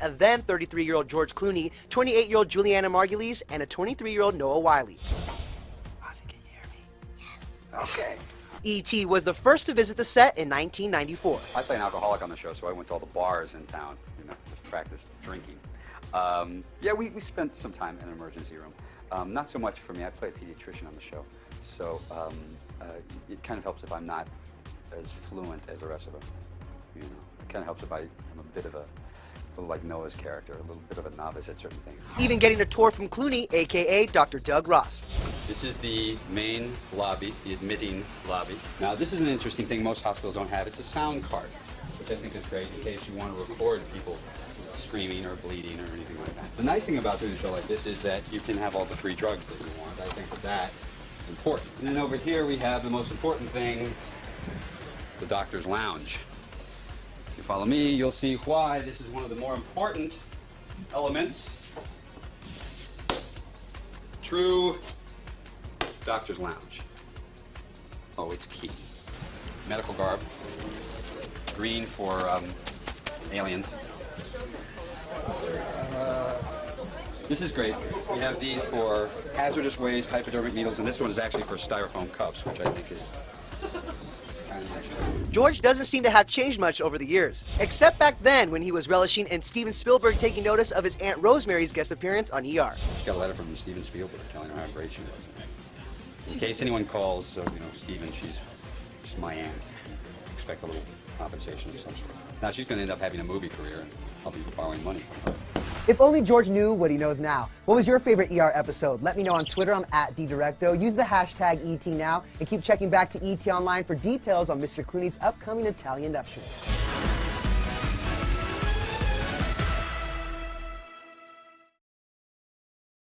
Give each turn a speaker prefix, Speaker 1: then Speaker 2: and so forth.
Speaker 1: a then 33-year-old George Clooney, 28-year-old Juliana Margulies, and a 23-year-old Noah Wyle. Ozzy, can you hear me? Yes. Okay. E.T. was the first to visit the set in 1994.
Speaker 2: I play an alcoholic on the show, so I went to all the bars in town, you know, to practice drinking. Yeah, we spent some time in an emergency room. Not so much for me. I play a pediatrician on the show, so it kind of helps if I'm not as fluent as the rest of them. You know, it kind of helps if I'm a bit of a little like Noah's character, a little bit of a novice at certain things.
Speaker 1: Even getting a tour from Clooney, a.k.a. Dr. Doug Ross.
Speaker 2: This is the main lobby, the admitting lobby. Now, this is an interesting thing most hospitals don't have. It's a sound card, which I think is great in case you want to record people screaming or bleeding or anything like that. The nice thing about doing a show like this is that you can have all the free drugs that you want. I think that is important. And then over here we have the most important thing, the doctor's lounge. If you follow me, you'll see why this is one of the more important elements. True doctor's lounge. Oh, it's key. Medical garb. Green for aliens. This is great. We have these for hazardous waste, hypodermic needles, and this one is actually for styrofoam cups, which I think is kind of interesting.
Speaker 1: George doesn't seem to have changed much over the years, except back then when he was relishing in Steven Spielberg taking notice of his Aunt Rosemary's guest appearance on ER.
Speaker 2: She got a letter from Steven Spielberg telling her how great she was. In case anyone calls, you know, Steven, she's my aunt. Expect a little compensation of some sort. Now she's going to end up having a movie career, and I'll be borrowing money from her.
Speaker 1: If only George knew what he knows now. What was your favorite ER episode? Let me know on Twitter. I'm @DDirecto. Use the hashtag ETNow and keep checking back to ET Online for details on Mr. Clooney's upcoming Italian nuptials.